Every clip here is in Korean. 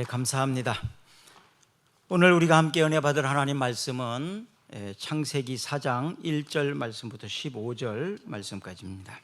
감사합니다. 오늘 우리가 함께 은혜 받을 하나님 말씀은 창세기 4장 1절 말씀부터 15절 말씀까지입니다.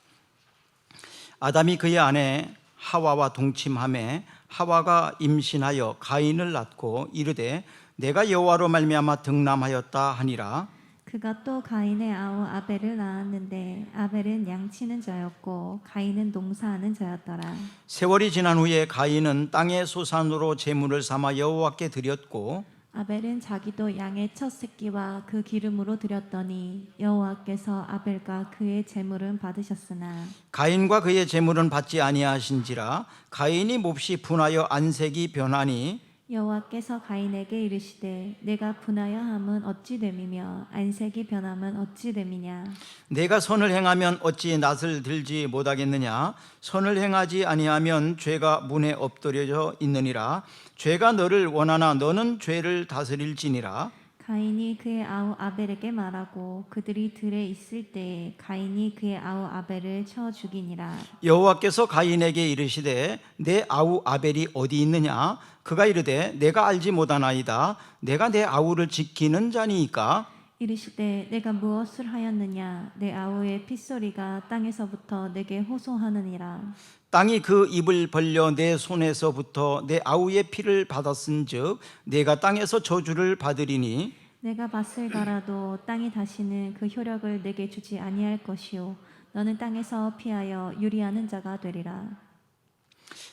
아담이 그의 아내 하와와 동침하매 하와가 임신하여 가인을 낳고 이르되 내가 여호와로 말미암아 득남하였다 하니라. 그가 또 가인의 아우 아벨을 낳았는데 아벨은 양치는 자였고 가인은 농사하는 자였더라. 세월이 지난 후에 가인은 땅의 소산으로 제물을 삼아 여호와께 드렸고 아벨은 자기도 양의 첫 새끼와 그 기름으로 드렸더니 여호와께서 아벨과 그의 제물은 받으셨으나 가인과 그의 제물은 받지 아니하신지라. 가인이 몹시 분하여 안색이 변하니 여호와께서 가인에게 이르시되 내가 분하여 함은 어찌 됨이며 안색이 변함은 어찌 됨이냐. 내가 선을 행하면 어찌 낯을 들지 못하겠느냐. 선을 행하지 아니하면 죄가 문에 엎드려져 있느니라. 죄가 너를 원하나 너는 죄를 다스릴지니라. 가인이 그의 아우 아벨에게 말하고 그들이 들에 있을 때에 가인이 그의 아우 아벨을 쳐 죽이니라. 여호와께서 가인에게 이르시되 내 아우 아벨이 어디 있느냐. 그가 이르되 내가 알지 못하나이다. 내가 내 아우를 지키는 자니이까. 이르시되 내가 무엇을 하였느냐. 내 아우의 핏소리가 땅에서부터 내게 호소하느니라. 땅이 그 입을 벌려 내 손에서부터 내 아우의 피를 받았은즉 내가 땅에서 저주를 받으리니 내가 밭을 갈아도 땅이 다시는 그 효력을 내게 주지 아니할 것이요 너는 땅에서 피하여 유리하는 자가 되리라.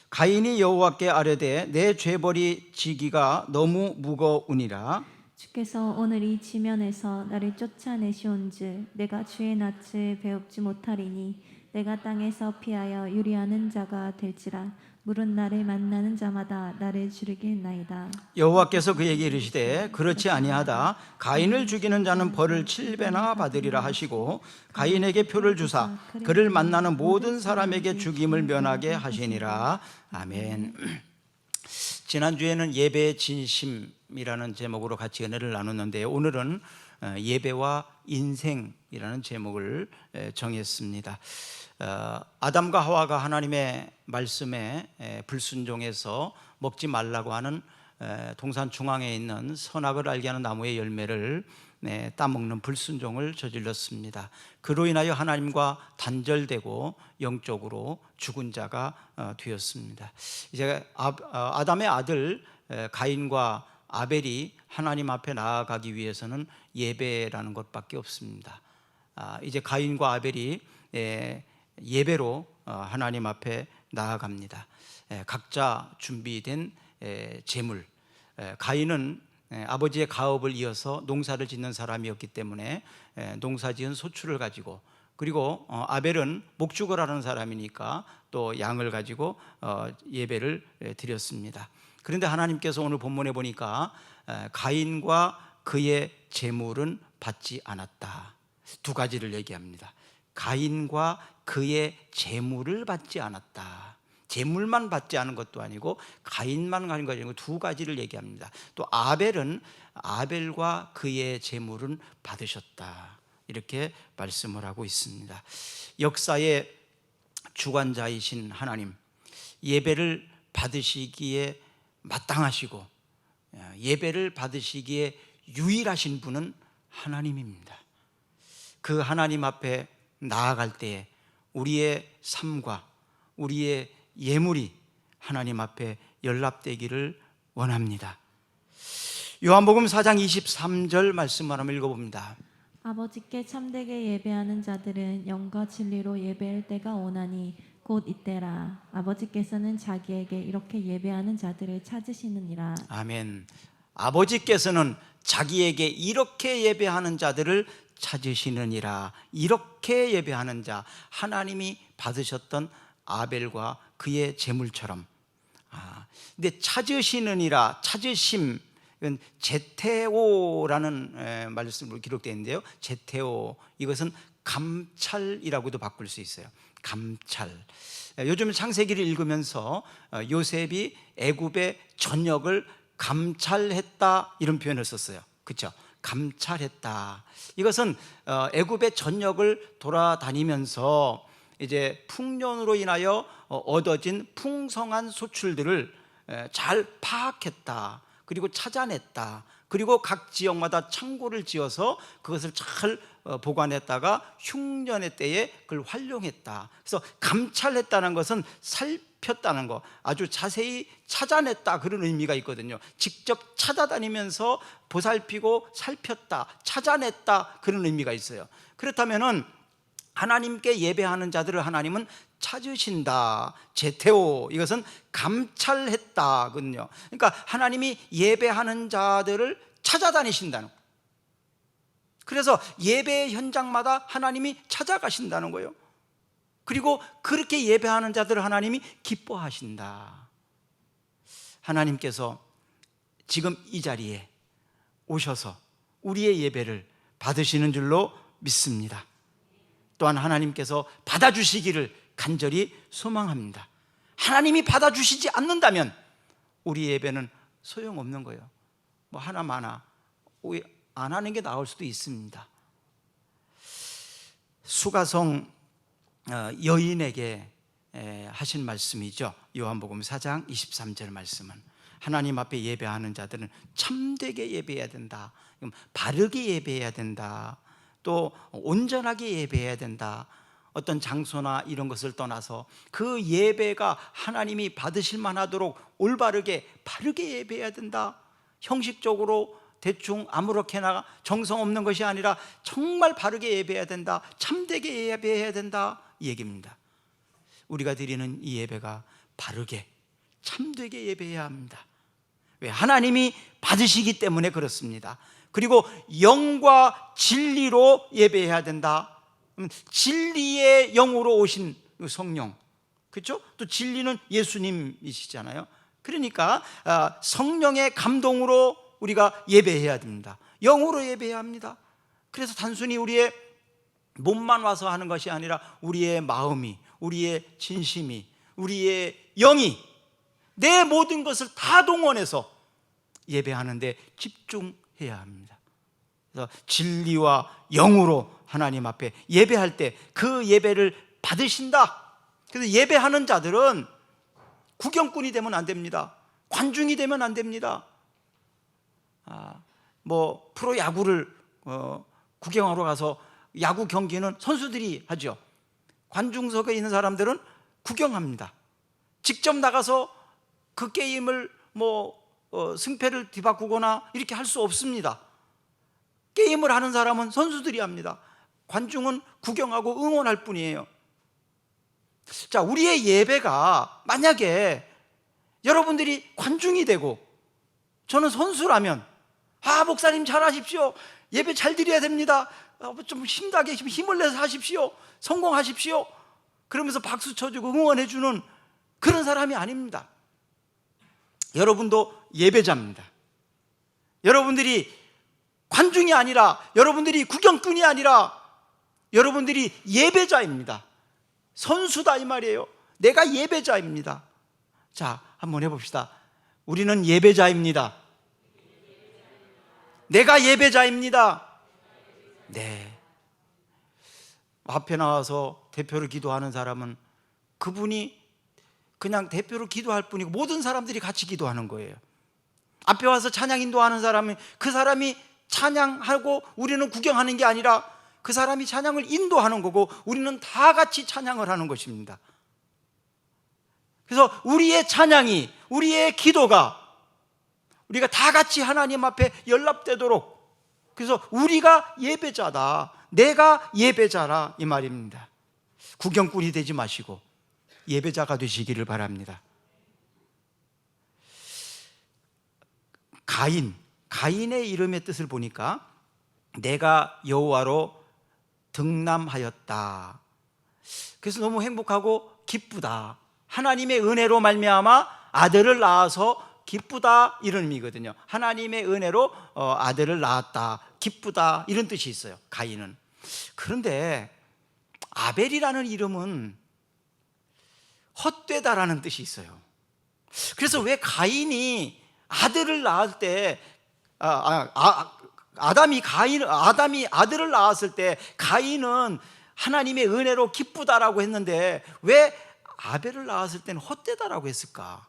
가인이 여호와께 아뢰되 내 죄벌이 지기가 너무 무거우니라. 주께서 오늘 이 지면에서 나를 쫓아내시온즉 내가 주의 낯을 배웁지 못하리니 내가 땅에서 피하여 유리하는 자가 될지라. 물은 나를 만나는 자마다 나를 죽이겠나이다. 여호와께서 그에게 이르시되 그렇지 아니하다. 가인을 죽이는 자는 벌을 7배나 받으리라 하시고 가인에게 표를 주사 그를 만나는 모든 사람에게 죽임을 면하게 하시니라. 아멘. 지난주에는 예배의 진심이라는 제목으로 같이 은혜를 나눴는데요, 오늘은 예배와 인생이라는 제목을 정했습니다. 아담과 하와가 하나님의 말씀에 불순종해서 먹지 말라고 하는 동산 중앙에 있는 선악을 알게 하는 나무의 열매를 따먹는 불순종을 저질렀습니다. 그로 인하여 하나님과 단절되고 영적으로 죽은 자가 되었습니다. 이제 아담의 아들 가인과 아벨이 하나님 앞에 나아가기 위해서는 예배라는 것밖에 없습니다. 이제 가인과 아벨이 예배로 하나님 앞에 나아갑니다. 각자 준비된 제물. 가인은 아버지의 가업을 이어서 농사를 짓는 사람이었기 때문에 농사지은 소출을 가지고, 그리고 아벨은 목축을 하는 사람이니까 또 양을 가지고 예배를 드렸습니다. 그런데 하나님께서 오늘 본문에 보니까 가인과 그의 제물은 받지 않았다. 두 가지를 얘기합니다. 가인과 그의 제물을 받지 않았다. 제물만 받지 않은 것도 아니고 가인만 가진 것이 아니고 두 가지를 얘기합니다. 또 아벨은 아벨과 그의 제물은 받으셨다. 이렇게 말씀을 하고 있습니다. 역사의 주관자이신 하나님, 예배를 받으시기에 마땅하시고 예배를 받으시기에 유일하신 분은 하나님입니다. 그 하나님 앞에 나아갈 때에 우리의 삶과 우리의 예물이 하나님 앞에 연락되기를 원합니다. 요한복음 4장 23절 말씀을 한번 읽어봅니다. 아버지께 참되게 예배하는 자들은 영과 진리로 예배할 때가 오나니 곧 이때라. 아버지께서는 자기에게 이렇게 예배하는 자들을 찾으시느니라. 아멘. 아버지께서는 자기에게 이렇게 예배하는 자들을 찾으시느니라. 이렇게 예배하는 자, 하나님이 받으셨던 아벨과 그의 제물처럼. 근데 찾으시느니라, 찾으심, 이건 제테오라는 말씀으로 기록되어 있는데요, 제테오, 이것은 감찰이라고도 바꿀 수 있어요. 감찰. 요즘 창세기를 읽으면서 요셉이 애굽의 전역을 감찰했다, 이런 표현을 썼어요. 그렇죠? 감찰했다. 이것은 애굽의 전역을 돌아다니면서 이제 풍년으로 인하여 얻어진 풍성한 소출들을 잘 파악했다. 그리고 찾아냈다. 그리고 각 지역마다 창고를 지어서 그것을 잘 보관했다가 흉년의 때에 그걸 활용했다. 그래서 감찰했다는 것은 살폈다는 거, 아주 자세히 찾아냈다, 그런 의미가 있거든요. 직접 찾아다니면서 보살피고 살폈다, 찾아냈다, 그런 의미가 있어요. 그렇다면은 하나님께 예배하는 자들을 하나님은 찾으신다. 제테오, 이것은 감찰했다거든요. 그러니까 하나님이 예배하는 자들을 찾아다니신다는 거예요. 그래서 예배 현장마다 하나님이 찾아가신다는 거예요. 그리고 그렇게 예배하는 자들을 하나님이 기뻐하신다. 하나님께서 지금 이 자리에 오셔서 우리의 예배를 받으시는 줄로 믿습니다. 또한 하나님께서 받아주시기를 간절히 소망합니다. 하나님이 받아주시지 않는다면 우리 예배는 소용없는 거예요. 뭐 하나마나 안 하는 게 나을 수도 있습니다. 수가성 여인에게 하신 말씀이죠. 요한복음 4장 23절 말씀은 하나님 앞에 예배하는 자들은 참되게 예배해야 된다, 바르게 예배해야 된다, 또 온전하게 예배해야 된다. 어떤 장소나 이런 것을 떠나서 그 예배가 하나님이 받으실 만하도록 올바르게 바르게 예배해야 된다. 형식적으로 대충 아무렇게나 정성 없는 것이 아니라 정말 바르게 예배해야 된다, 참되게 예배해야 된다, 이 얘기입니다. 우리가 드리는 이 예배가 바르게 참되게 예배해야 합니다. 왜? 하나님이 받으시기 때문에 그렇습니다. 그리고 영과 진리로 예배해야 된다. 진리의 영으로 오신 성령, 그렇죠? 또 진리는 예수님이시잖아요. 그러니까 성령의 감동으로 우리가 예배해야 됩니다. 영으로 예배해야 합니다. 그래서 단순히 우리의 몸만 와서 하는 것이 아니라 우리의 마음이, 우리의 진심이, 우리의 영이, 내 모든 것을 다 동원해서 예배하는 데 집중해야 합니다. 그래서 진리와 영으로 하나님 앞에 예배할 때 그 예배를 받으신다. 그래서 예배하는 자들은 구경꾼이 되면 안 됩니다. 관중이 되면 안 됩니다. 뭐 프로야구를 구경하러 가서 야구 경기는 선수들이 하죠. 관중석에 있는 사람들은 구경합니다. 직접 나가서 그 게임을 승패를 뒤바꾸거나 이렇게 할 수 없습니다. 게임을 하는 사람은 선수들이 합니다. 관중은 구경하고 응원할 뿐이에요. 자, 우리의 예배가 만약에 여러분들이 관중이 되고 저는 선수라면, 목사님 잘하십시오, 예배 잘 드려야 됩니다, 좀 힘나게 힘을 내서 하십시오, 성공하십시오, 그러면서 박수 쳐주고 응원해주는 그런 사람이 아닙니다. 여러분도 예배자입니다. 여러분들이 관중이 아니라, 여러분들이 구경꾼이 아니라 여러분들이 예배자입니다. 선수다 이 말이에요. 내가 예배자입니다. 자, 한번 해봅시다. 우리는 예배자입니다. 내가 예배자입니다. 네. 앞에 나와서 대표를 기도하는 사람은 그분이 그냥 대표를 기도할 뿐이고 모든 사람들이 같이 기도하는 거예요. 앞에 와서 찬양 인도하는 사람은 그 사람이 찬양하고 우리는 구경하는 게 아니라 그 사람이 찬양을 인도하는 거고 우리는 다 같이 찬양을 하는 것입니다. 그래서 우리의 찬양이, 우리의 기도가 우리가 다 같이 하나님 앞에 연락되도록, 그래서 우리가 예배자다, 내가 예배자라 이 말입니다. 구경꾼이 되지 마시고 예배자가 되시기를 바랍니다. 가인의 이름의 뜻을 보니까 내가 여호와로 등남하였다. 그래서 너무 행복하고 기쁘다, 하나님의 은혜로 말미암아 아들을 낳아서 기쁘다, 이런 의미거든요. 하나님의 은혜로 아들을 낳았다, 기쁘다, 이런 뜻이 있어요, 가인은. 그런데 아벨이라는 이름은 헛되다라는 뜻이 있어요. 그래서 왜 가인이 아들을 낳을 때 아담이 아들을 낳았을 때 가인은 하나님의 은혜로 기쁘다라고 했는데 왜 아벨을 낳았을 때는 헛되다라고 했을까?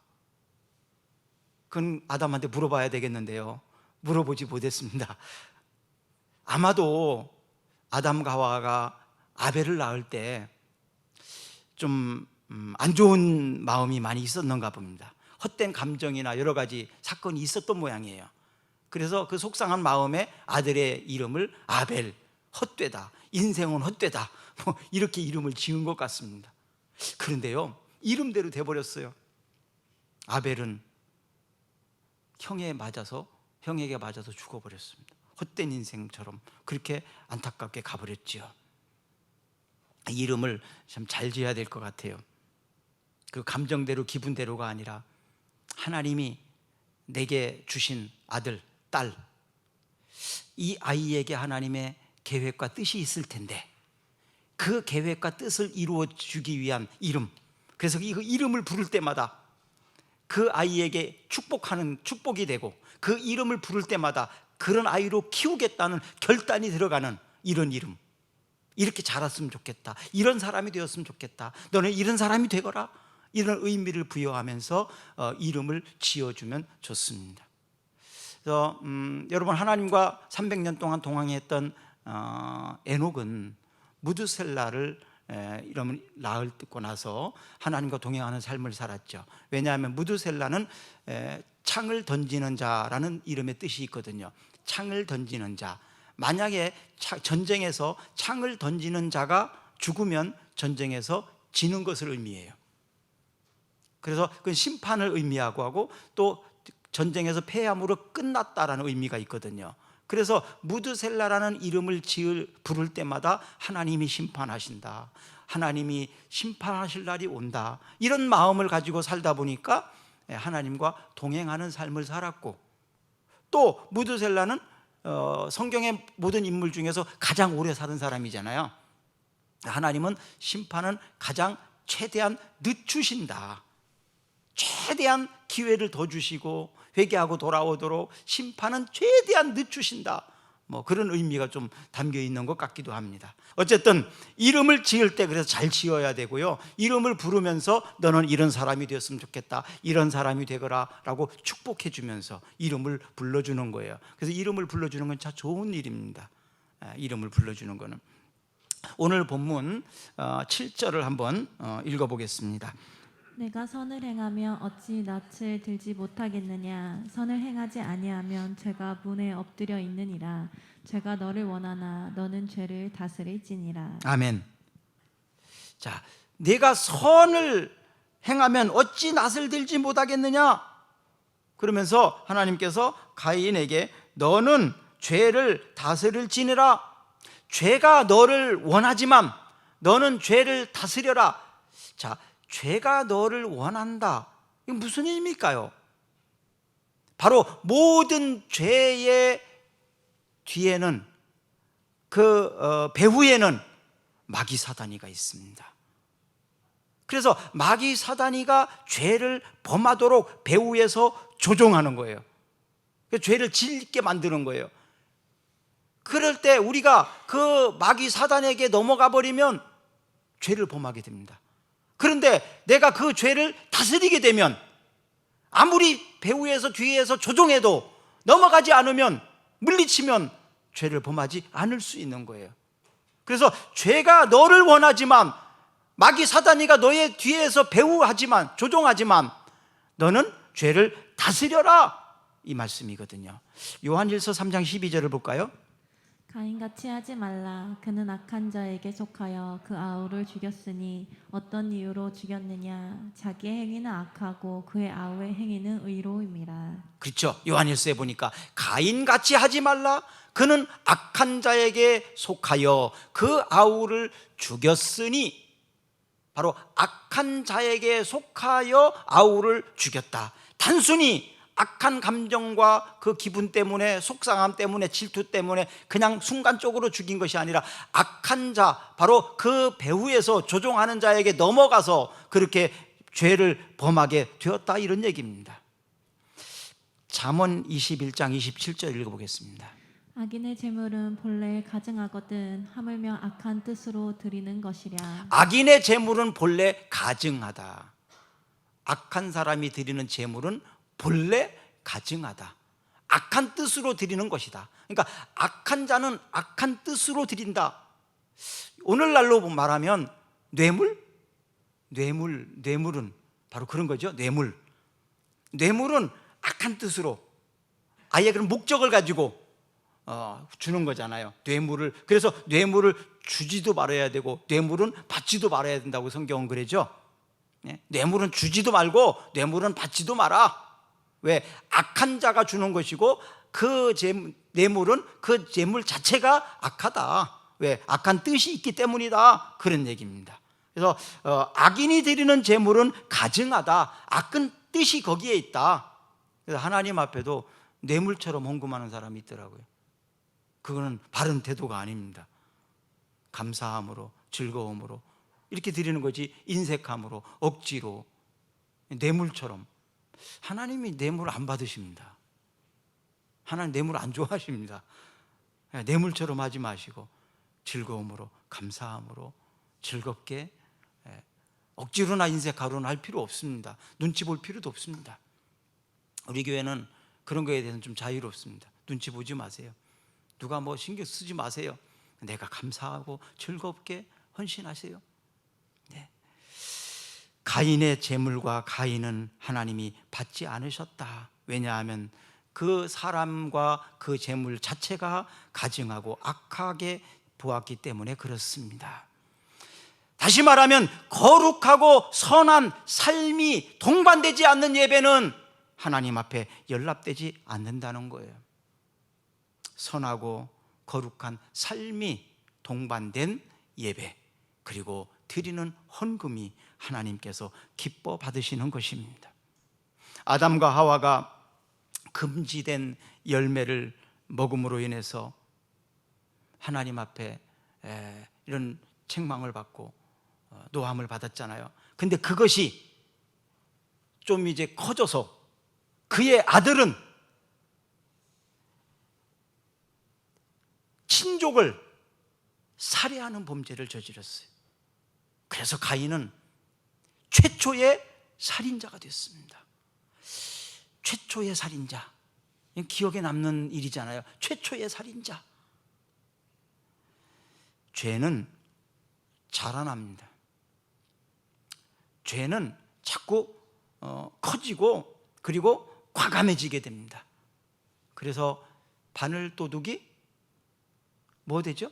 그건 아담한테 물어봐야 되겠는데요. 물어보지 못했습니다. 아마도 아담과 하와가 아벨을 낳을 때 좀 안 좋은 마음이 많이 있었는가 봅니다. 헛된 감정이나 여러 가지 사건이 있었던 모양이에요. 그래서 그 속상한 마음에 아들의 이름을 아벨, 헛되다, 인생은 헛되다, 뭐 이렇게 이름을 지은 것 같습니다. 그런데요, 이름대로 돼버렸어요. 아벨은 형에게 맞아서 죽어버렸습니다. 헛된 인생처럼 그렇게 안타깝게 가버렸지요. 이름을 참 잘 지어야 될 것 같아요. 그 감정대로 기분대로가 아니라 하나님이 내게 주신 아들, 딸, 이 아이에게 하나님의 계획과 뜻이 있을 텐데 그 계획과 뜻을 이루어 주기 위한 이름, 그래서 이 이름을 부를 때마다 그 아이에게 축복이 되고 그 이름을 부를 때마다 그런 아이로 키우겠다는 결단이 들어가는 이런 이름. 이렇게 자랐으면 좋겠다, 이런 사람이 되었으면 좋겠다, 너는 이런 사람이 되거라, 이런 의미를 부여하면서 이름을 지어주면 좋습니다. 그래서 여러분, 하나님과 300년 동안 동행했던 에녹은 무드셀라를 이름을 낳고 나서 하나님과 동행하는 삶을 살았죠. 왜냐하면 무드셀라는 창을 던지는 자라는 이름의 뜻이 있거든요. 창을 던지는 자. 만약에 전쟁에서 창을 던지는 자가 죽으면 전쟁에서 지는 것을 의미해요. 그래서 그건 심판을 의미하고 하고 또 전쟁에서 패함으로 끝났다라는 의미가 있거든요. 그래서 무드셀라라는 이름을 부를 때마다 하나님이 심판하신다, 하나님이 심판하실 날이 온다, 이런 마음을 가지고 살다 보니까 하나님과 동행하는 삶을 살았고, 또 무드셀라는 성경의 모든 인물 중에서 가장 오래 사는 사람이잖아요. 하나님은 심판은 가장 최대한 늦추신다, 최대한 기회를 더 주시고 회개하고 돌아오도록 심판은 최대한 늦추신다, 뭐 그런 의미가 좀 담겨 있는 것 같기도 합니다. 어쨌든 이름을 지을 때 그래서 잘 지어야 되고요, 이름을 부르면서 너는 이런 사람이 되었으면 좋겠다, 이런 사람이 되거라 라고 축복해 주면서 이름을 불러주는 거예요. 그래서 이름을 불러주는 건 참 좋은 일입니다. 이름을 불러주는 거는. 오늘 본문 7절을 한번 읽어보겠습니다. 내가 선을 행하며 어찌 낯을 들지 못하겠느냐. 선을 행하지 아니하면 죄가 문에 엎드려 있느니라. 죄가 너를 원하나 너는 죄를 다스릴지니라. 아멘. 자, 내가 선을 행하면 어찌 낯을 들지 못하겠느냐. 그러면서 하나님께서 가인에게 너는 죄를 다스릴지니라. 죄가 너를 원하지만 너는 죄를 다스려라. 자, 죄가 너를 원한다. 이게 무슨 의미일까요? 바로 모든 죄의 뒤에는 그 배후에는 마귀 사단이가 있습니다. 그래서 마귀 사단이가 죄를 범하도록 배후에서 조종하는 거예요. 죄를 짓게 만드는 거예요. 그럴 때 우리가 그 마귀 사단에게 넘어가 버리면 죄를 범하게 됩니다. 그런데 내가 그 죄를 다스리게 되면 아무리 배후에서 뒤에서 조종해도 넘어가지 않으면, 물리치면 죄를 범하지 않을 수 있는 거예요. 그래서 죄가 너를 원하지만 마귀 사단이가 너의 뒤에서 배후하지만, 조종하지만 너는 죄를 다스려라, 이 말씀이거든요. 요한일서 3장 12절을 볼까요? 가인같이 하지 말라. 그는 악한 자에게 속하여 그 아우를 죽였으니 어떤 이유로 죽였느냐. 자기의 행위는 악하고 그의 아우의 행위는 의로움이라. 그렇죠. 요한일서에 보니까 가인같이 하지 말라. 그는 악한 자에게 속하여 그 아우를 죽였으니, 바로 악한 자에게 속하여 아우를 죽였다. 단순히 악한 감정과 그 기분 때문에, 속상함 때문에, 질투 때문에 그냥 순간적으로 죽인 것이 아니라 악한 자, 바로 그 배후에서 조종하는 자에게 넘어가서 그렇게 죄를 범하게 되었다, 이런 얘기입니다. 잠언 21장 27절 읽어보겠습니다. 악인의 재물은 본래 가증하거든 하물며 악한 뜻으로 드리는 것이랴. 악인의 재물은 본래 가증하다. 악한 사람이 드리는 재물은 본래 가증하다. 악한 뜻으로 드리는 것이다. 그러니까 악한 자는 악한 뜻으로 드린다. 오늘날로 말하면 뇌물은 바로 그런 거죠. 뇌물은 악한 뜻으로 아예 그런 목적을 가지고 주는 거잖아요. 그래서 뇌물을 주지도 말아야 되고 뇌물은 받지도 말아야 된다고 성경은 그러죠. 뇌물은 주지도 말고 뇌물은 받지도 마라. 왜? 악한 자가 주는 것이고 뇌물은 그 재물 자체가 악하다. 왜? 악한 뜻이 있기 때문이다. 그런 얘기입니다. 그래서 악인이 드리는 재물은 가증하다. 악한 뜻이 거기에 있다. 그래서 하나님 앞에도 뇌물처럼 헌금하는 사람이 있더라고요. 그거는 바른 태도가 아닙니다. 감사함으로, 즐거움으로 이렇게 드리는 거지, 인색함으로, 억지로, 뇌물처럼. 하나님이 뇌물 안 받으십니다. 하나님 뇌물 안 좋아하십니다. 뇌물처럼 하지 마시고 즐거움으로, 감사함으로, 즐겁게, 억지로나 인색하로나 할 필요 없습니다. 눈치 볼 필요도 없습니다. 우리 교회는 그런 거에 대해서는 좀 자유롭습니다. 눈치 보지 마세요. 누가 뭐 신경 쓰지 마세요. 내가 감사하고 즐겁게 헌신하세요. 네. 가인의 재물과 가인은 하나님이 받지 않으셨다. 왜냐하면 그 사람과 그 재물 자체가 가증하고 악하게 보았기 때문에 그렇습니다. 다시 말하면 거룩하고 선한 삶이 동반되지 않는 예배는 하나님 앞에 연락되지 않는다는 거예요. 선하고 거룩한 삶이 동반된 예배, 그리고 드리는 헌금이 하나님께서 기뻐 받으시는 것입니다. 아담과 하와가 금지된 열매를 먹음으로 인해서 하나님 앞에 이런 책망을 받고 노함을 받았잖아요. 근데 그것이 좀 이제 커져서 그의 아들은 친족을 살해하는 범죄를 저질렀어요. 그래서 가인은 최초의 살인자가 됐습니다. 최초의 살인자, 기억에 남는 일이잖아요. 최초의 살인자. 죄는 자라납니다. 죄는 자꾸 커지고 그리고 과감해지게 됩니다. 그래서 바늘도둑이 뭐 되죠?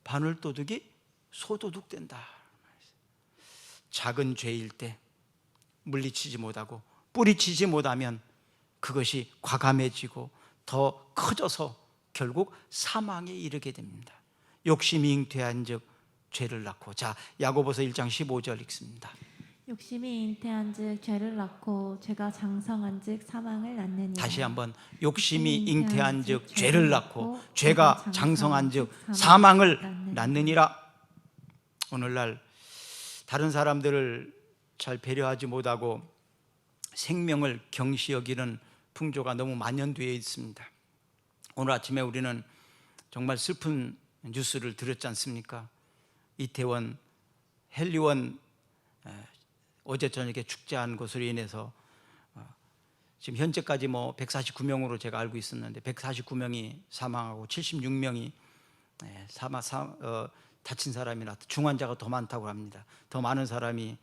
바늘도둑이 소도둑 된다. 작은 죄일 때 물리치지 못하고 뿌리치지 못하면 그것이 과감해지고 더 커져서 결국 사망에 이르게 됩니다. 욕심이 잉태한 즉 죄를 낳고. 자, 야고보서 1장 15절 읽습니다. 욕심이 잉태한 즉 죄를 낳고 죄가 장성한 즉 사망을 낳느니라. 다시 한번, 욕심이 잉태한 즉 죄를 낳고 죄가 장성한 즉 사망을 낳느니라. 오늘날 다른 사람들을 잘 배려하지 못하고 생명을 경시 여기는 풍조가 너무 만연되어 있습니다. 오늘 아침에 우리는 정말 슬픈 뉴스를 들었지 않습니까? 이태원 헨리원 어제 저녁에 축제한 것으로 인해서 지금 현재까지 149명으로 제가 알고 있었는데 149명이 사망하고 76명이 다친 사람이나 중환자가 더 많다고 합니다. 더 많은 사람이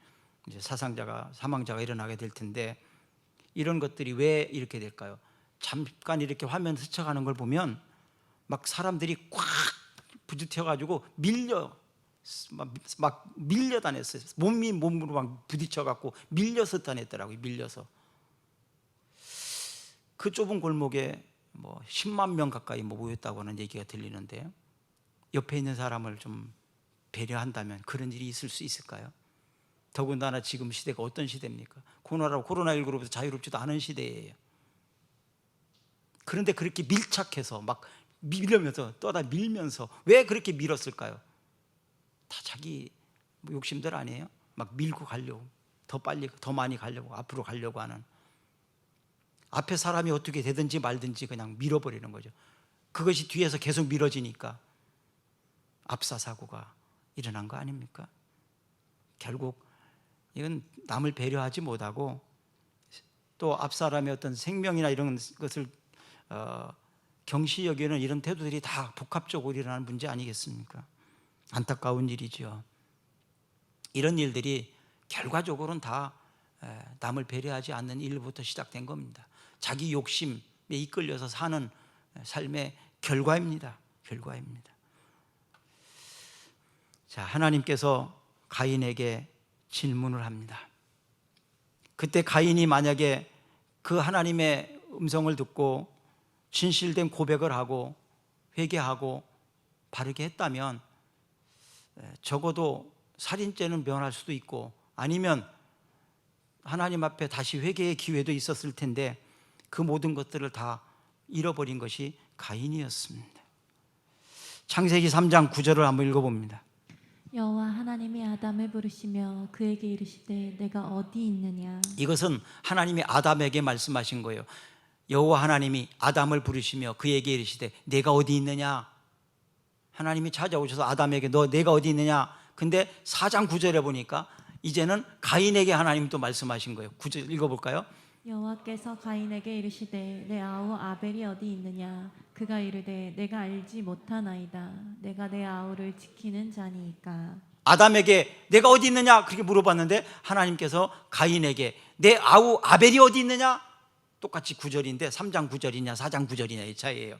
이제 사망자가 일어나게 될 텐데, 이런 것들이 왜 이렇게 될까요? 잠깐 이렇게 화면 스쳐가는 걸 보면 막 사람들이 꽉 부딪혀가지고 막 밀려 다녔어요. 몸이 몸으로 막 부딪혀갖고 밀려서 다녔더라고요. 밀려서 그 좁은 골목에 10만 명 가까이 모였다고 하는 얘기가 들리는데요. 옆에 있는 사람을 좀 배려한다면 그런 일이 있을 수 있을까요? 더군다나 지금 시대가 어떤 시대입니까? 코로나19로부터 자유롭지도 않은 시대예요. 그런데 그렇게 밀착해서 막 밀면서 떠다 밀면서 왜 그렇게 밀었을까요? 다 자기 욕심들 아니에요? 막 밀고 가려고, 더 빨리 더 많이 가려고, 앞으로 가려고 하는, 앞에 사람이 어떻게 되든지 말든지 그냥 밀어버리는 거죠. 그것이 뒤에서 계속 밀어지니까 압사 사고가 일어난 거 아닙니까? 결국 이건 남을 배려하지 못하고 또 앞사람의 어떤 생명이나 이런 것을 경시 여기는 이런 태도들이 다 복합적으로 일어나는 문제 아니겠습니까? 안타까운 일이죠. 이런 일들이 결과적으로는 다 남을 배려하지 않는 일부터 시작된 겁니다. 자기 욕심에 이끌려서 사는 삶의 결과입니다. 자, 하나님께서 가인에게 질문을 합니다. 그때 가인이 만약에 그 하나님의 음성을 듣고 진실된 고백을 하고 회개하고 바르게 했다면 적어도 살인죄는 면할 수도 있고, 아니면 하나님 앞에 다시 회개의 기회도 있었을 텐데 그 모든 것들을 다 잃어버린 것이 가인이었습니다. 창세기 3장 9절을 한번 읽어봅니다. 여호와 하나님이 아담을 부르시며 그에게 이르시되 내가 어디 있느냐. 이것은 하나님이 아담에게 말씀하신 거예요. 여호와 하나님이 아담을 부르시며 그에게 이르시되 내가 어디 있느냐. 하나님이 찾아오셔서 아담에게 너 내가 어디 있느냐. 근데 4장 9절에 보니까 이제는 가인에게 하나님이 또 말씀하신 거예요. 9절 읽어볼까요? 여호와께서 가인에게 이르시되 내 아우 아벨이 어디 있느냐. 그가 이르되 내가 알지 못하나이다. 내가 내 아우를 지키는 자니이까. 아담에게 내가 어디 있느냐 그렇게 물어봤는데 하나님께서 가인에게 내 아우 아벨이 어디 있느냐. 똑같이 9절인데 3장 9절이냐 4장 9절이냐 이 차이예요.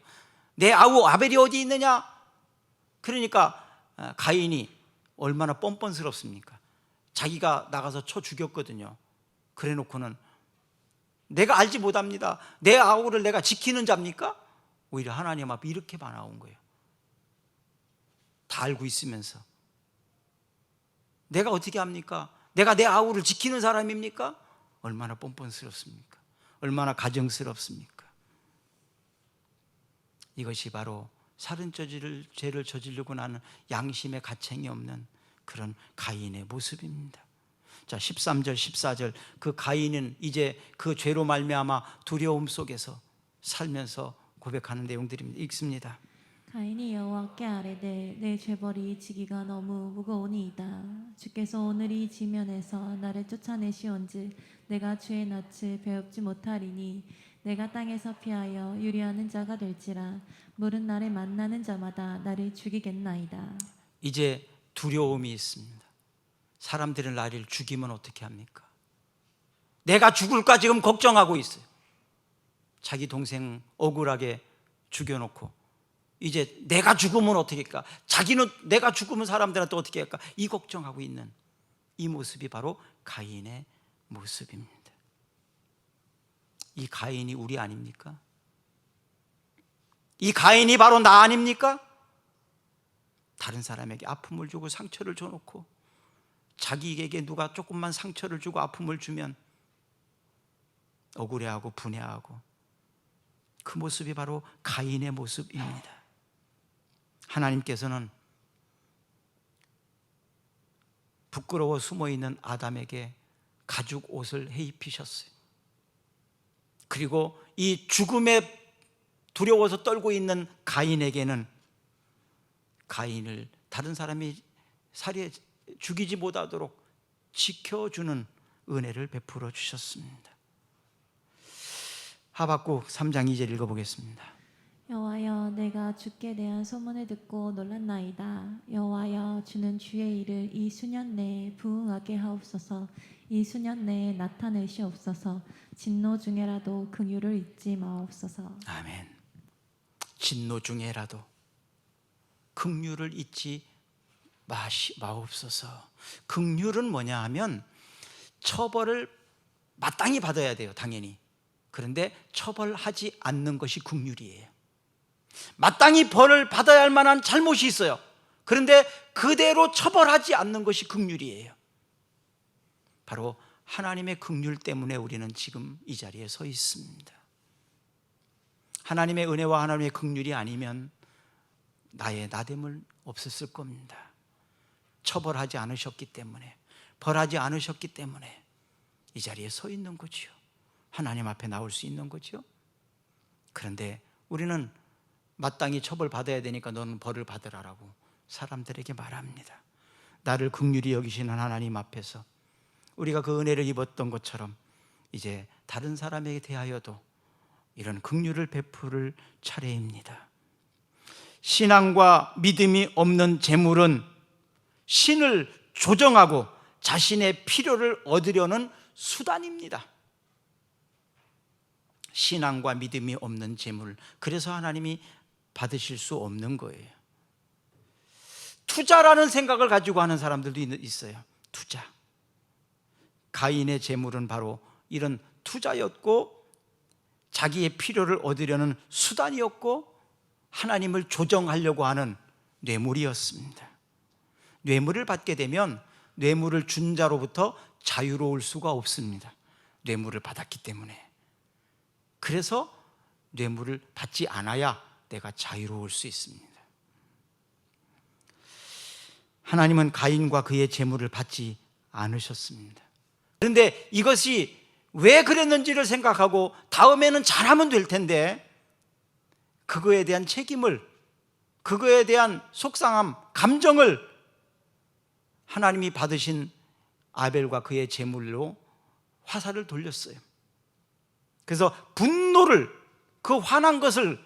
내 아우 아벨이 어디 있느냐. 그러니까 가인이 얼마나 뻔뻔스럽습니까? 자기가 나가서 쳐 죽였거든요. 그래 놓고는 내가 알지 못합니다. 내 아우를 내가 지키는 자입니까? 오히려 하나님 앞에 이렇게 나온 거예요. 다 알고 있으면서 내가 어떻게 합니까? 내가 내 아우를 지키는 사람입니까? 얼마나 뻔뻔스럽습니까? 얼마나 가정스럽습니까? 이것이 바로 살인죄를 저지르고 나는 양심의 가책이 없는 그런 가인의 모습입니다. 자, 13절 14절 그 가인은 이제 그 죄로 말미암아 두려움 속에서 살면서 고백하는 내용들입니다. 읽습니다. 가인이 여호와께 아뢰되 내 죄벌이 지기가 너무 무거우니이다. 주께서 오늘 이 지면에서 나를 쫓아내시온즉 내가 주의 낯을 배웁지 못하리니 내가 땅에서 피하여 유리하는 자가 될지라 물은 나를 만나는 자마다 나를 죽이겠나이다. 이제 두려움이 있습니다. 사람들은 나를 죽이면 어떻게 합니까? 내가 죽을까 지금 걱정하고 있어요. 자기 동생 억울하게 죽여놓고 이제 내가 죽으면 어떻게 할까? 자기는 내가 죽으면 사람들은 또 어떻게 할까? 이 걱정하고 있는 이 모습이 바로 가인의 모습입니다. 이 가인이 우리 아닙니까? 이 가인이 바로 나 아닙니까? 다른 사람에게 아픔을 주고 상처를 줘놓고 자기에게 누가 조금만 상처를 주고 아픔을 주면 억울해하고 분해하고 그 모습이 바로 가인의 모습입니다. 하나님께서는 부끄러워 숨어있는 아담에게 가죽 옷을 해입히셨어요. 그리고 이 죽음에 두려워서 떨고 있는 가인에게는 가인을 다른 사람이 살해 죽이지 못하도록 지켜주는 은혜를 베풀어 주셨습니다. 하박국 3장 2절 읽어보겠습니다. 여호와여 내가 주께 대한 소문을 듣고 놀랐나이다. 여호와여 주는 주의 일을 이 수년 내에 부응하게 하옵소서. 이 수년 내에 나타내시옵소서. 진노 중에라도 긍휼을 잊지 마옵소서. 아멘. 진노 중에라도 긍휼을 잊지 마옵소서. 긍휼은 뭐냐 하면 처벌을 마땅히 받아야 돼요, 당연히. 그런데 처벌하지 않는 것이 긍휼이에요. 마땅히 벌을 받아야 할 만한 잘못이 있어요. 그런데 그대로 처벌하지 않는 것이 긍휼이에요. 바로 하나님의 긍휼 때문에 우리는 지금 이 자리에 서 있습니다. 하나님의 은혜와 하나님의 긍휼이 아니면 나의 나됨을 없었을 겁니다. 처벌하지 않으셨기 때문에, 벌하지 않으셨기 때문에 이 자리에 서 있는 거지요. 하나님 앞에 나올 수 있는 거죠. 그런데 우리는 마땅히 처벌받아야 되니까 너는 벌을 받으라라고 사람들에게 말합니다. 나를 긍휼히 여기시는 하나님 앞에서 우리가 그 은혜를 입었던 것처럼 이제 다른 사람에게 대하여도 이런 긍휼을 베풀을 차례입니다. 신앙과 믿음이 없는 재물은 신을 조정하고 자신의 필요를 얻으려는 수단입니다. 신앙과 믿음이 없는 재물, 그래서 하나님이 받으실 수 없는 거예요. 투자라는 생각을 가지고 하는 사람들도 있어요. 투자. 가인의 재물은 바로 이런 투자였고 자기의 필요를 얻으려는 수단이었고 하나님을 조정하려고 하는 뇌물이었습니다. 뇌물을 받게 되면 뇌물을 준 자로부터 자유로울 수가 없습니다. 뇌물을 받았기 때문에. 그래서 뇌물을 받지 않아야 내가 자유로울 수 있습니다. 하나님은 가인과 그의 재물을 받지 않으셨습니다. 그런데 이것이 왜 그랬는지를 생각하고 다음에는 잘하면 될 텐데 그거에 대한 책임을, 그거에 대한 속상함, 감정을 하나님이 받으신 아벨과 그의 재물로 화살을 돌렸어요. 그래서 분노를, 그 화난 것을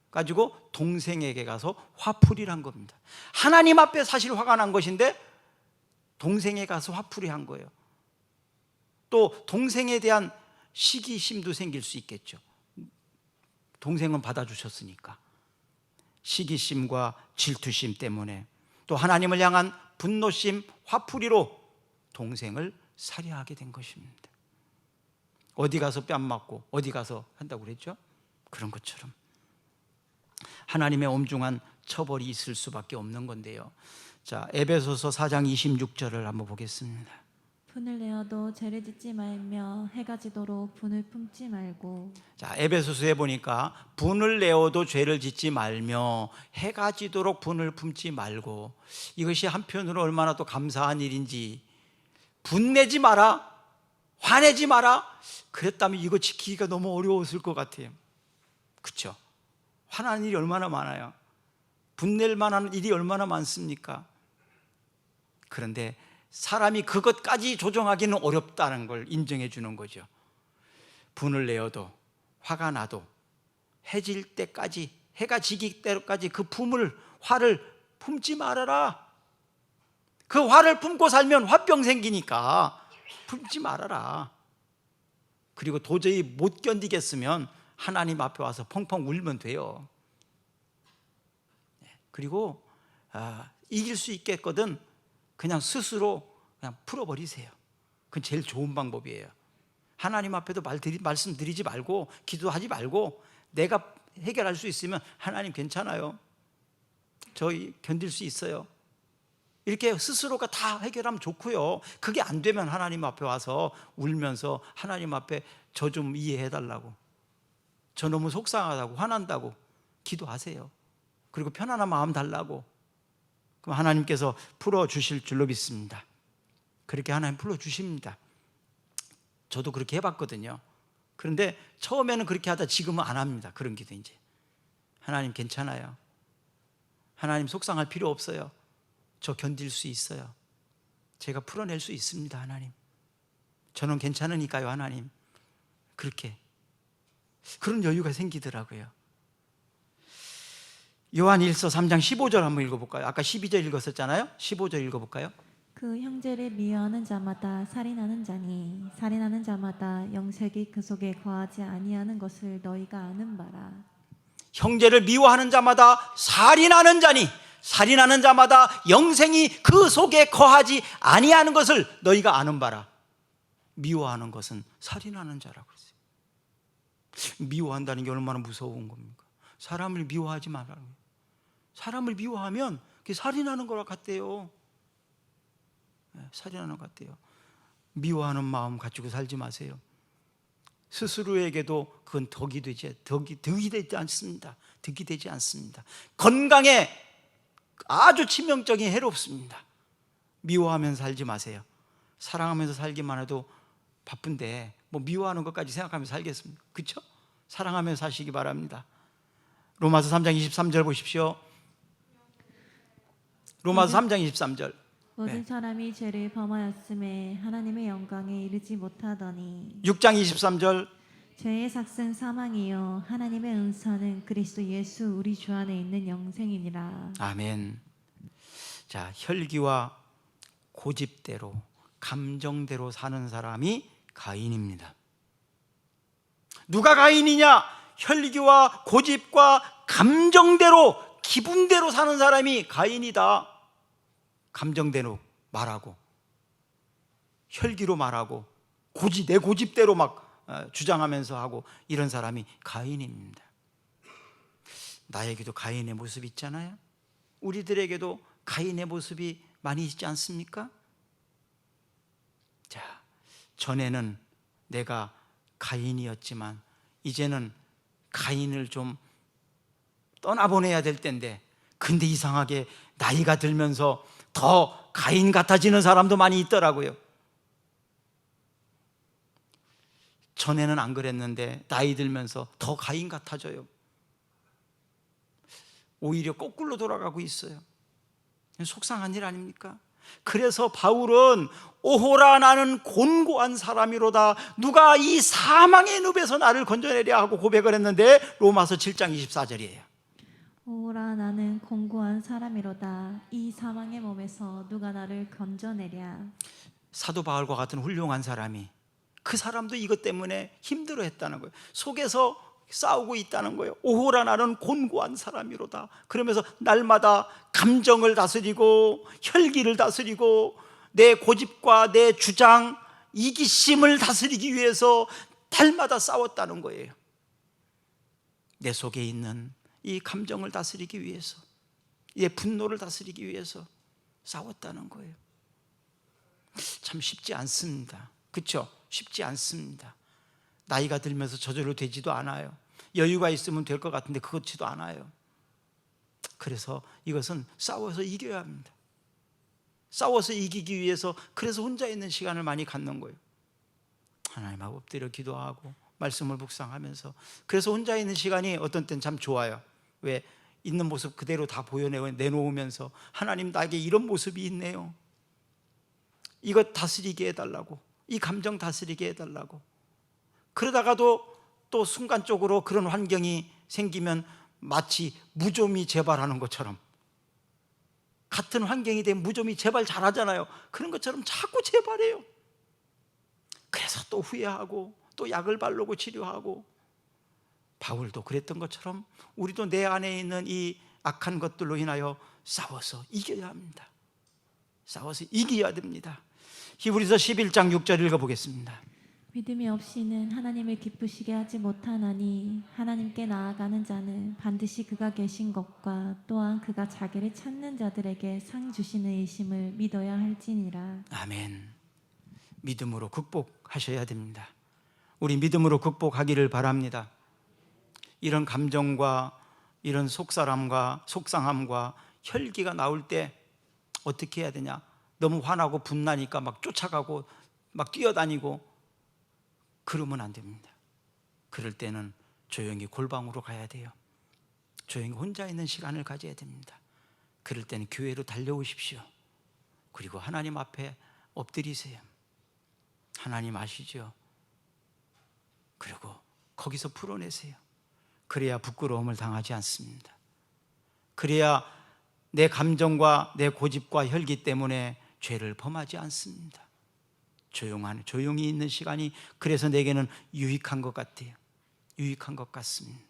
가지고 동생에게 가서 화풀이를 한 겁니다. 하나님 앞에 사실 화가 난 것인데 동생에 가서 화풀이 한 거예요. 또 동생에 대한 시기심도 생길 수 있겠죠. 동생은 받아주셨으니까. 시기심과 질투심 때문에 또 하나님을 향한 분노심, 화풀이로 동생을 살해하게 된 것입니다. 어디 가서 뺨 맞고 어디 가서 한다고 그랬죠? 그런 것처럼 하나님의 엄중한 처벌이 있을 수밖에 없는 건데요. 자, 에베소서 4장 26절을 한번 보겠습니다. 분을 내어도 죄를 짓지 말며 해가 지도록 분을 품지 말고. 자, 에베소서에 보니까 분을 내어도 죄를 짓지 말며 해가 지도록 분을 품지 말고, 이것이 한편으로 얼마나 또 감사한 일인지. 분내지 마라, 화내지 마라, 그랬다면 이거 지키기가 너무 어려웠을 것 같아요. 그렇죠? 화나는 일이 얼마나 많아요. 분낼 만한 일이 얼마나 많습니까? 그런데 사람이 그것까지 조정하기는 어렵다는 걸 인정해 주는 거죠. 분을 내어도, 화가 나도 해질 때까지, 해가 지기 때까지 그 화를 품지 말아라. 그 화를 품고 살면 화병 생기니까 품지 말아라. 그리고 도저히 못 견디겠으면 하나님 앞에 와서 펑펑 울면 돼요. 그리고 이길 수 있겠거든 그냥 스스로 그냥 풀어버리세요. 그건 제일 좋은 방법이에요. 하나님 앞에도 말씀드리지 말고 기도하지 말고 내가 해결할 수 있으면 하나님 괜찮아요, 저희 견딜 수 있어요, 이렇게 스스로가 다 해결하면 좋고요. 그게 안 되면 하나님 앞에 와서 울면서 하나님 앞에 저 좀 이해해달라고, 저 너무 속상하다고 화난다고 기도하세요. 그리고 편안한 마음 달라고. 그럼 하나님께서 풀어주실 줄로 믿습니다. 그렇게 하나님 풀어주십니다. 저도 그렇게 해봤거든요. 그런데 처음에는 그렇게 하다 지금은 안 합니다. 그런 기도 이제. 하나님 괜찮아요, 하나님 속상할 필요 없어요, 저 견딜 수 있어요, 제가 풀어낼 수 있습니다, 하나님 저는 괜찮으니까요, 하나님. 그렇게 그런 여유가 생기더라고요. 요한일서 3장 15절 한번 읽어볼까요? 아까 12절 읽었었잖아요. 15절 읽어볼까요? 그 형제를 미워하는 자마다 살인하는 자니 살인하는 자마다 영생이 그 속에 거하지 아니하는 것을 너희가 아는 바라. 형제를 미워하는 자마다 살인하는 자니 살인하는 자마다 영생이 그 속에 거하지 아니하는 것을 너희가 아는 바라. 미워하는 것은 살인하는 자라고 그랬어요. 미워한다는 게 얼마나 무서운 겁니까? 사람을 미워하지 말라는 거예요. 사람을 미워하면 그게 살인하는 거랑 같대요. 살인하는 것 같대요. 미워하는 마음 가지고 살지 마세요. 스스로에게도 그건 덕이 되지 않습니다. 득이 되지 않습니다. 건강에 아주 치명적인 해롭습니다. 미워하면서 살지 마세요. 사랑하면서 살기만 해도 바쁜데 뭐 미워하는 것까지 생각하면서 살겠습니까? 그렇죠? 사랑하면서 사시기 바랍니다. 로마서 3장 23절 보십시오. 로마서 3장 23절. 모든 사람이 죄를 범하였음에 하나님의 영광에 이르지 못하더니 6장 23절 죄의 삭은 사망이요 하나님의 은사는 그리스도 예수 우리 주 안에 있는 영생이니라. 아멘. 자, 혈기와 고집대로 감정대로 사는 사람이 가인입니다. 누가 가인이냐? 혈기와 고집과 감정대로 기분대로 사는 사람이 가인이다. 감정대로 말하고 혈기로 말하고 내 고집대로 막 주장하면서 하고 이런 사람이 가인입니다. 나에게도 가인의 모습이 있잖아요. 우리들에게도 가인의 모습이 많이 있지 않습니까? 자, 전에는 내가 가인이었지만 이제는 가인을 좀 떠나보내야 될 텐데, 근데 이상하게 나이가 들면서 더 가인 같아지는 사람도 많이 있더라고요. 전에는 안 그랬는데 나이 들면서 더 가인 같아져요. 오히려 거꾸로 돌아가고 있어요. 속상한 일 아닙니까? 그래서 바울은 오호라 나는 곤고한 사람이로다, 누가 이 사망의 늪에서 나를 건져내랴 하고 고백을 했는데 로마서 7장 24절이에요. 오라 나는 공고한 사람이로다 이 사망의 몸에서 누가 나를 건져내랴. 사도 바울과 같은 훌륭한 사람이, 그 사람도 이것 때문에 힘들어했다는 거예요. 속에서 싸우고 있다는 거예요. 오호라 나는 곤고한 사람이로다. 그러면서 날마다 감정을 다스리고 혈기를 다스리고 내 고집과 내 주장, 이기심을 다스리기 위해서 날마다 싸웠다는 거예요. 내 속에 있는 이 감정을 다스리기 위해서, 이 분노를 다스리기 위해서 싸웠다는 거예요. 참 쉽지 않습니다. 그렇죠? 쉽지 않습니다. 나이가 들면서 저절로 되지도 않아요. 여유가 있으면 될 것 같은데 그렇지도 않아요. 그래서 이것은 싸워서 이겨야 합니다. 싸워서 이기기 위해서 그래서 혼자 있는 시간을 많이 갖는 거예요. 하나님 앞에 엎드려 기도하고 말씀을 묵상하면서, 그래서 혼자 있는 시간이 어떤 때는 참 좋아요. 왜? 있는 모습 그대로 다 내놓으면서 하나님 나에게 이런 모습이 있네요, 이것 다스리게 해달라고, 이 감정 다스리게 해달라고. 그러다가도 또 순간적으로 그런 환경이 생기면 마치 무좀이 재발하는 것처럼, 같은 환경이 되면 무좀이 재발 잘하잖아요. 그런 것처럼 자꾸 재발해요. 그래서 또 후회하고 또 약을 바르고 치료하고. 바울도 그랬던 것처럼 우리도 내 안에 있는 이 악한 것들로 인하여 싸워서 이겨야 합니다. 싸워서 이겨야 됩니다. 히브리서 11장 6절 읽어보겠습니다. 믿음이 없이는 하나님을 기쁘시게 하지 못하나니 하나님께 나아가는 자는 반드시 그가 계신 것과 또한 그가 자기를 찾는 자들에게 상 주시는 이심을 믿어야 할지니라. 아멘. 믿음으로 극복하셔야 됩니다. 우리 믿음으로 극복하기를 바랍니다. 이런 감정과 이런 속사람과 속상함과 혈기가 나올 때 어떻게 해야 되냐? 너무 화나고 분나니까 막 쫓아가고 막 뛰어다니고 그러면 안 됩니다. 그럴 때는 조용히 골방으로 가야 돼요. 조용히 혼자 있는 시간을 가져야 됩니다. 그럴 때는 교회로 달려오십시오. 그리고 하나님 앞에 엎드리세요. 하나님 아시죠? 그리고 거기서 풀어내세요. 그래야 부끄러움을 당하지 않습니다. 그래야 내 감정과 내 고집과 혈기 때문에 죄를 범하지 않습니다. 조용히 있는 시간이 그래서 내게는 유익한 것 같아요. 유익한 것 같습니다.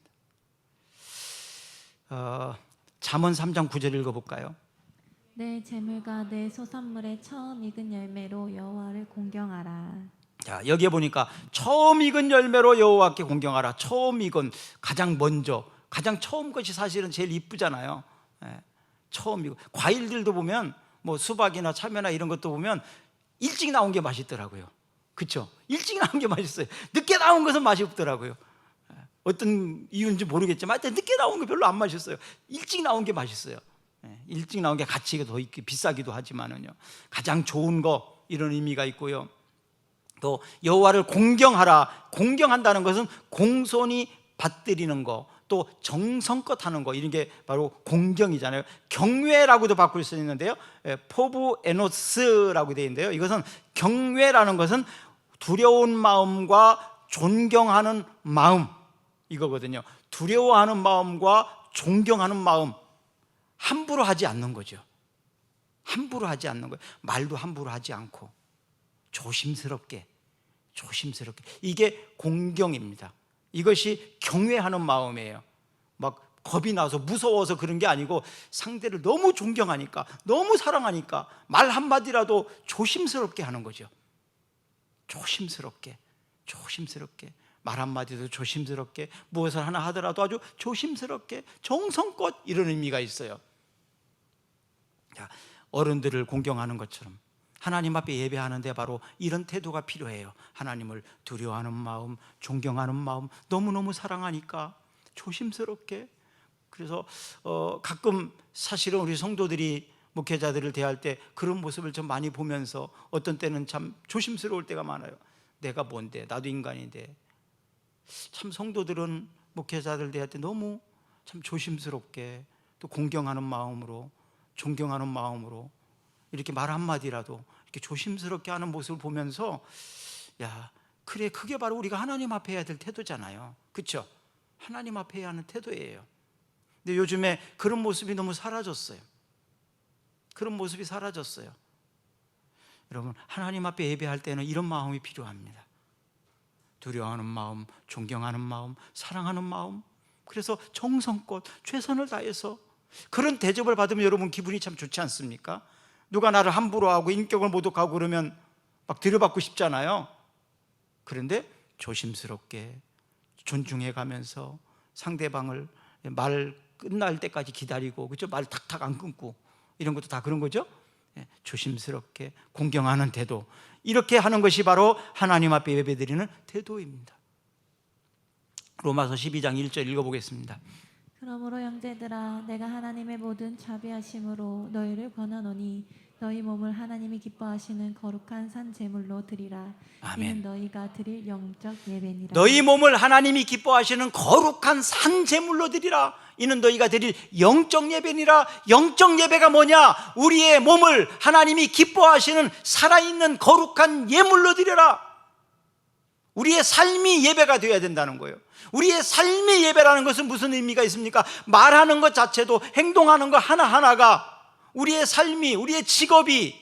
잠언 3장 9절 읽어볼까요? 내 재물과 내 소산물의 처음 익은 열매로 여호와를 공경하라. 자, 여기에 보니까 처음 익은 열매로 여호와께 공경하라. 처음 익은, 가장 먼저, 가장 처음 것이 사실은 제일 이쁘잖아요. 처음 익은 과일들도 보면 뭐 수박이나 참외나 이런 것도 보면 일찍 나온 게 맛있더라고요. 그렇죠? 일찍 나온 게 맛있어요. 늦게 나온 것은 맛이 없더라고요. 어떤 이유인지 모르겠지만 하여튼 늦게 나온 게 별로 안 맛있어요. 일찍 나온 게 맛있어요. 일찍 나온 게 가치가 더 비싸기도 하지만은요, 가장 좋은 거, 이런 의미가 있고요. 또 여호와를 공경하라. 공경한다는 것은 공손히 받들이는 거, 또 정성껏 하는 거, 이런 게 바로 공경이잖아요. 경외라고도 바꿀 수 있는데요, 포브에노스라고 되어 있는데요, 이것은 경외라는 것은 두려운 마음과 존경하는 마음, 이거거든요. 두려워하는 마음과 존경하는 마음, 함부로 하지 않는 거죠. 함부로 하지 않는 거예요. 말도 함부로 하지 않고 조심스럽게, 이게 공경입니다. 이것이 경외하는 마음이에요. 막 겁이 나서 무서워서 그런 게 아니고, 상대를 너무 존경하니까, 너무 사랑하니까 말 한마디라도 조심스럽게 하는 거죠. 조심스럽게 말 한마디도 조심스럽게, 무엇을 하나 하더라도 아주 조심스럽게, 정성껏, 이런 의미가 있어요. 자, 어른들을 공경하는 것처럼 하나님 앞에 예배하는데 바로 이런 태도가 필요해요. 하나님을 두려워하는 마음, 존경하는 마음, 너무너무 사랑하니까 조심스럽게. 그래서 가끔 사실은 우리 성도들이 목회자들을 대할 때 그런 모습을 좀 많이 보면서 어떤 때는 참 조심스러울 때가 많아요. 내가 뭔데, 나도 인간인데. 참 성도들은 목회자들 대할 때 너무 참 조심스럽게, 또 공경하는 마음으로, 존경하는 마음으로 이렇게 말 한마디라도 이렇게 조심스럽게 하는 모습을 보면서, 야, 그래, 그게 바로 우리가 하나님 앞에 해야 될 태도잖아요. 그렇죠? 하나님 앞에 해야 하는 태도예요. 근데 요즘에 그런 모습이 너무 사라졌어요. 여러분, 하나님 앞에 예배할 때는 이런 마음이 필요합니다. 두려워하는 마음, 존경하는 마음, 사랑하는 마음. 그래서 정성껏 최선을 다해서 그런 대접을 받으면 여러분 기분이 참 좋지 않습니까? 누가 나를 함부로 하고 인격을 모독하고 그러면 막 들여받고 싶잖아요. 그런데 조심스럽게 존중해 가면서 상대방을 말 끝날 때까지 기다리고, 그렇죠? 말 탁탁 안 끊고, 이런 것도 다 그런 거죠. 조심스럽게 공경하는 태도, 이렇게 하는 것이 바로 하나님 앞에 예배드리는 태도입니다. 로마서 12장 1절 읽어보겠습니다. 그러므로 형제들아, 내가 하나님의 모든 자비하심으로 너희를 권하노니 너희 몸을 하나님이 기뻐하시는 거룩한 산 제물로 드리라. 아멘. 이는 너희가 드릴 영적 예배니라. 너희 몸을 하나님이 기뻐하시는 거룩한 산 제물로 드리라. 이는 너희가 드릴 영적 예배니라. 영적 예배가 뭐냐? 우리의 몸을 하나님이 기뻐하시는 살아있는 거룩한 예물로 드려라. 우리의 삶이 예배가 되어야 된다는 거예요. 우리의 삶의 예배라는 것은 무슨 의미가 있습니까? 말하는 것 자체도, 행동하는 것 하나하나가, 우리의 삶이, 우리의 직업이,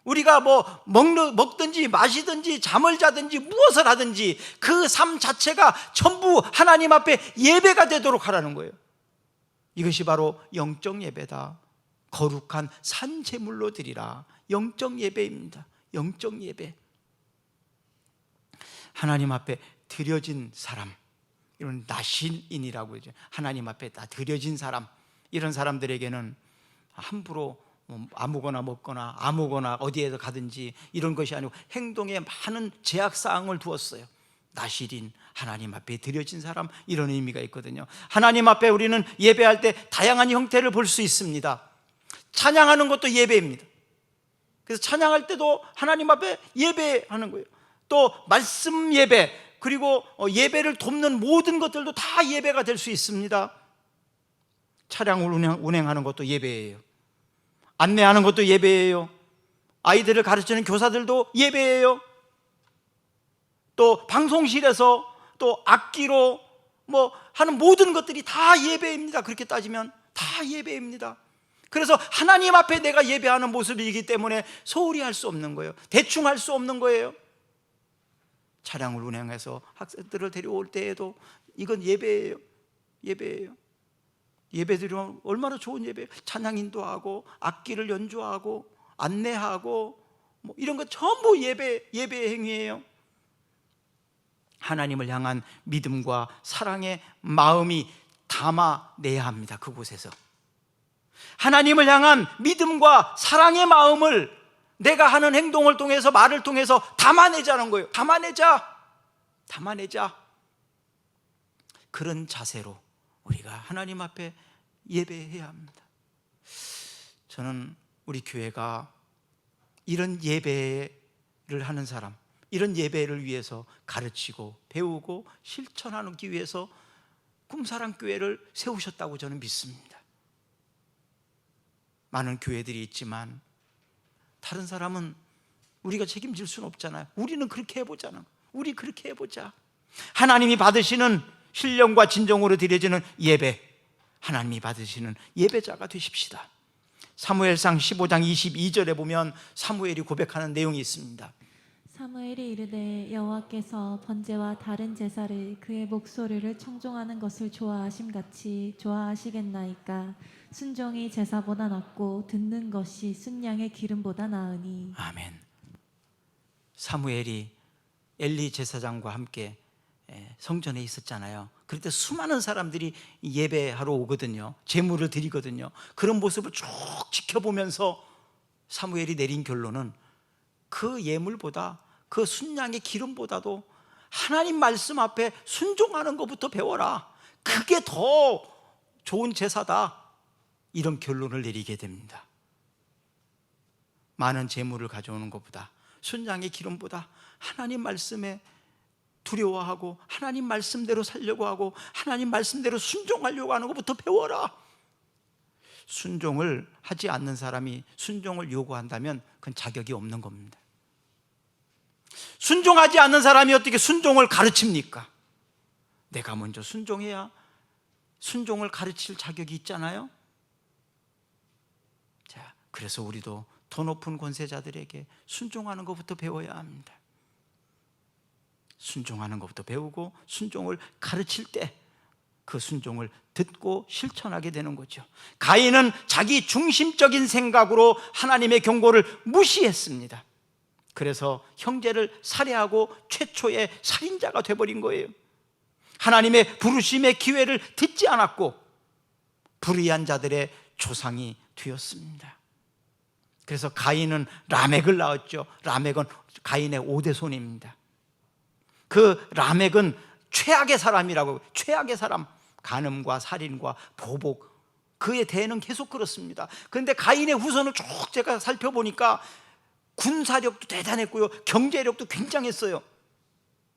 우리가 뭐 먹든지 마시든지 잠을 자든지 무엇을 하든지 그 삶 자체가 전부 하나님 앞에 예배가 되도록 하라는 거예요. 이것이 바로 영적 예배다. 거룩한 산 제물로 드리라. 영적 예배입니다. 영적 예배. 하나님 앞에 드려진 사람, 이런 나신인이라고 하죠. 하나님 앞에 다 드려진 사람, 이런 사람들에게는 함부로 아무거나 먹거나 아무거나 어디에서 가든지 이런 것이 아니고 행동에 많은 제약사항을 두었어요. 나실인, 하나님 앞에 드려진 사람, 이런 의미가 있거든요. 하나님 앞에 우리는 예배할 때 다양한 형태를 볼 수 있습니다. 찬양하는 것도 예배입니다. 그래서 찬양할 때도 하나님 앞에 예배하는 거예요. 또 말씀 예배, 그리고 예배를 돕는 모든 것들도 다 예배가 될 수 있습니다. 차량을 운행하는 것도 예배예요. 안내하는 것도 예배예요. 아이들을 가르치는 교사들도 예배예요. 또 방송실에서 또 악기로 뭐 하는 모든 것들이 다 예배입니다. 그렇게 따지면 다 예배입니다. 그래서 하나님 앞에 내가 예배하는 모습이기 때문에 소홀히 할 수 없는 거예요. 대충 할 수 없는 거예요. 차량을 운행해서 학생들을 데려올 때에도 이건 예배예요. 예배예요. 예배드리면 얼마나 좋은 예배예요. 찬양 인도하고 악기를 연주하고 안내하고 뭐 이런 것 전부 예배의 행위예요. 하나님을 향한 믿음과 사랑의 마음이 담아내야 합니다. 그곳에서 하나님을 향한 믿음과 사랑의 마음을 내가 하는 행동을 통해서, 말을 통해서 담아내자는 거예요. 담아내자. 그런 자세로 우리가 하나님 앞에 예배해야 합니다. 저는 우리 교회가 이런 예배를 하는 사람, 이런 예배를 위해서 가르치고 배우고 실천하기 위해서 꿈사랑교회를 세우셨다고 저는 믿습니다. 많은 교회들이 있지만 다른 사람은 우리가 책임질 수는 없잖아요. 우리는 그렇게 해보자는, 우리 그렇게 해보자. 하나님이 받으시는 신령과 진정으로 드려지는 예배, 하나님이 받으시는 예배자가 되십시다. 사무엘상 15장 22절에 보면 사무엘이 고백하는 내용이 있습니다. 사무엘이 이르되 여호와께서 번제와 다른 제사를 그의 목소리를 청종하는 것을 좋아하심 같이 좋아하시겠나이까. 순종이 제사보다 낫고 듣는 것이 순양의 기름보다 나으니. 아멘. 사무엘이 엘리 제사장과 함께 성전에 있었잖아요. 그럴 때 수많은 사람들이 예배하러 오거든요. 제물을 드리거든요. 그런 모습을 쭉 지켜보면서 사무엘이 내린 결론은 그 예물보다, 그 순양의 기름보다도 하나님 말씀 앞에 순종하는 것부터 배워라. 그게 더 좋은 제사다. 이런 결론을 내리게 됩니다. 많은 제물을 가져오는 것보다, 순양의 기름보다 하나님 말씀에 두려워하고 하나님 말씀대로 살려고 하고 하나님 말씀대로 순종하려고 하는 것부터 배워라. 순종을 하지 않는 사람이 순종을 요구한다면 그건 자격이 없는 겁니다. 순종하지 않는 사람이 어떻게 순종을 가르칩니까? 내가 먼저 순종해야 순종을 가르칠 자격이 있잖아요. 자, 그래서 우리도 더 높은 권세자들에게 순종하는 것부터 배워야 합니다. 순종하는 것부터 배우고 순종을 가르칠 때 그 순종을 듣고 실천하게 되는 거죠. 가인은 자기 중심적인 생각으로 하나님의 경고를 무시했습니다. 그래서 형제를 살해하고 최초의 살인자가 되어버린 거예요. 하나님의 부르심의 기회를 듣지 않았고 불의한 자들의 조상이 되었습니다. 그래서 가인은 라멕을 낳았죠. 라멕은 가인의 5대 손입니다. 그 라멕은 최악의 사람이라고, 최악의 사람, 간음과 살인과 보복, 그의 대는 계속 그렇습니다. 그런데 가인의 후손을 쭉 제가 살펴보니까 군사력도 대단했고요, 경제력도 굉장했어요.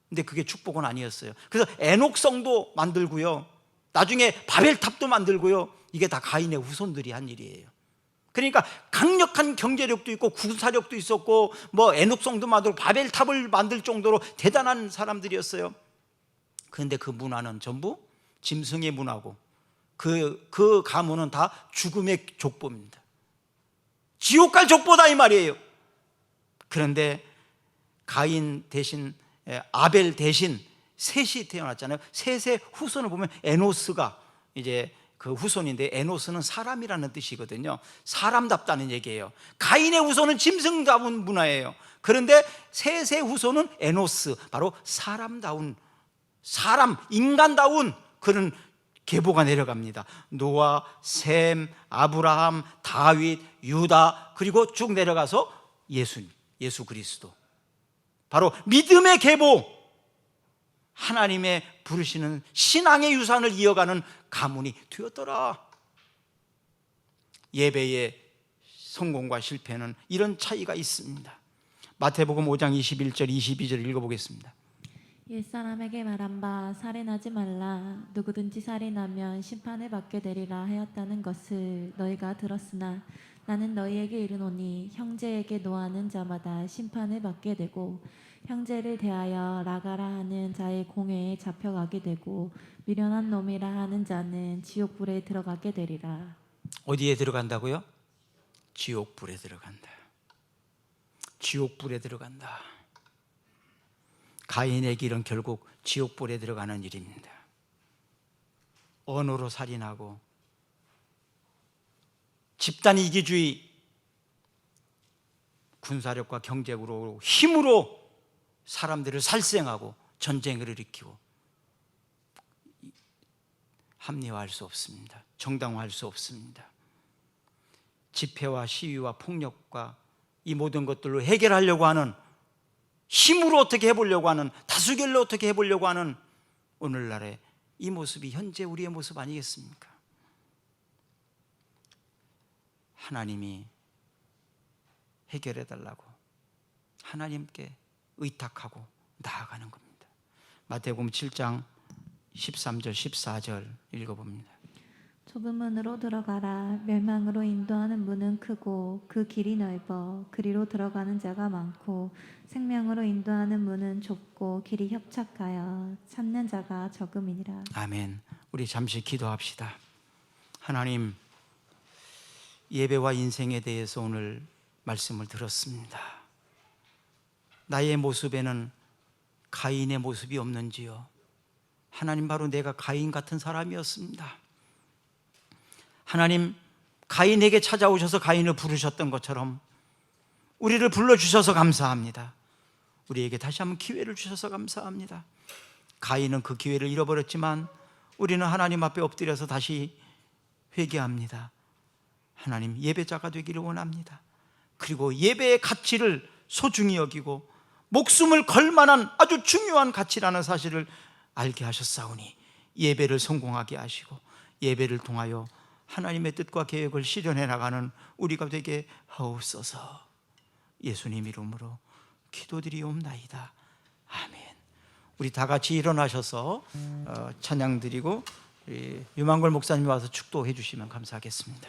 근데 그게 축복은 아니었어요. 그래서 에녹성도 만들고요, 나중에 바벨탑도 만들고요, 이게 다 가인의 후손들이 한 일이에요. 그러니까 강력한 경제력도 있고 군사력도 있었고 뭐 에녹성도 만들고 바벨탑을 만들 정도로 대단한 사람들이었어요. 그런데 그 문화는 전부 짐승의 문화고 그 가문은 다 죽음의 족보입니다. 지옥 갈 족보다 이 말이에요. 그런데 가인 대신 아벨 대신 셋이 태어났잖아요. 셋의 후손을 보면 에노스가 이제 그 후손인데, 에노스는 사람이라는 뜻이거든요. 사람답다는 얘기예요. 가인의 후손은 짐승다운 문화예요. 그런데 셋의 후손은 에노스, 바로 사람다운, 사람, 인간다운 그런 계보가 내려갑니다. 노아, 셈, 아브라함, 다윗, 유다, 그리고 쭉 내려가서 예수 그리스도, 바로 믿음의 계보, 하나님의 부르시는 신앙의 유산을 이어가는 가문이 되었더라. 예배의 성공과 실패는 이런 차이가 있습니다. 마태복음 5장 21절 22절 읽어보겠습니다. 옛사람에게 말한 바 살인하지 말라. 누구든지 살인하면 심판을 받게 되리라 하였다는 것을 너희가 들었으나 나는 너희에게 이르노니 형제에게 노하는 자마다 심판을 받게 되고 형제를 대하여 라가라 하는 자의 공회에 잡혀가게 되고 미련한 놈이라 하는 자는 지옥불에 들어가게 되리라. 어디에 들어간다고요? 지옥불에 들어간다. 지옥불에 들어간다. 가인의 길은 결국 지옥불에 들어가는 일입니다. 언어로 살인하고 집단 이기주의, 군사력과 경제로, 힘으로 사람들을 살생하고 전쟁을 일으키고 합리화할 수 없습니다. 정당화할 수 없습니다. 집회와 시위와 폭력과 이 모든 것들로 해결하려고 하는, 힘으로 어떻게 해보려고 하는, 다수결로 어떻게 해보려고 하는 오늘날의 이 모습이 현재 우리의 모습 아니겠습니까? 하나님이 해결해달라고 하나님께 의탁하고 나아가는 겁니다. 마태복음 7장 13절 14절 읽어봅니다. 좁은 문으로 들어가라. 멸망으로 인도하는 문은 크고 그 길이 넓어 그리로 들어가는 자가 많고 생명으로 인도하는 문은 좁고 길이 협착하여 찾는 자가 적음이니라. 아멘. 우리 잠시 기도합시다. 하나님, 예배와 인생에 대해서 오늘 말씀을 들었습니다. 나의 모습에는 가인의 모습이 없는지요? 하나님, 바로 내가 가인 같은 사람이었습니다. 하나님, 가인에게 찾아오셔서 가인을 부르셨던 것처럼 우리를 불러주셔서 감사합니다. 우리에게 다시 한번 기회를 주셔서 감사합니다. 가인은 그 기회를 잃어버렸지만 우리는 하나님 앞에 엎드려서 다시 회개합니다. 하나님, 예배자가 되기를 원합니다. 그리고 예배의 가치를 소중히 여기고 목숨을 걸 만한 아주 중요한 가치라는 사실을 알게 하셨사오니 예배를 성공하게 하시고 예배를 통하여 하나님의 뜻과 계획을 실현해 나가는 우리가 되게 하옵소서. 예수님 이름으로 기도드리옵나이다. 아멘. 우리 다 같이 일어나셔서 찬양 드리고 유만걸 목사님이 와서 축도해 주시면 감사하겠습니다.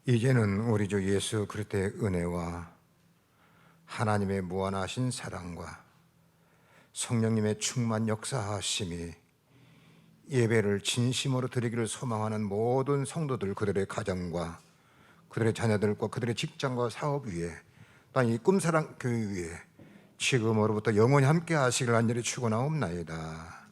이제는 우리 주 예수 그리스도의 은혜와 하나님의 무한하신 사랑과 성령님의 충만 역사하심이 예배를 진심으로 드리기를 소망하는 모든 성도들, 그들의 가정과 그들의 자녀들과 그들의 직장과 사업 위에, 또한 이 꿈사랑 교회 위에 지금으로부터 영원히 함께 하시길 간절히 축원하옵나이다.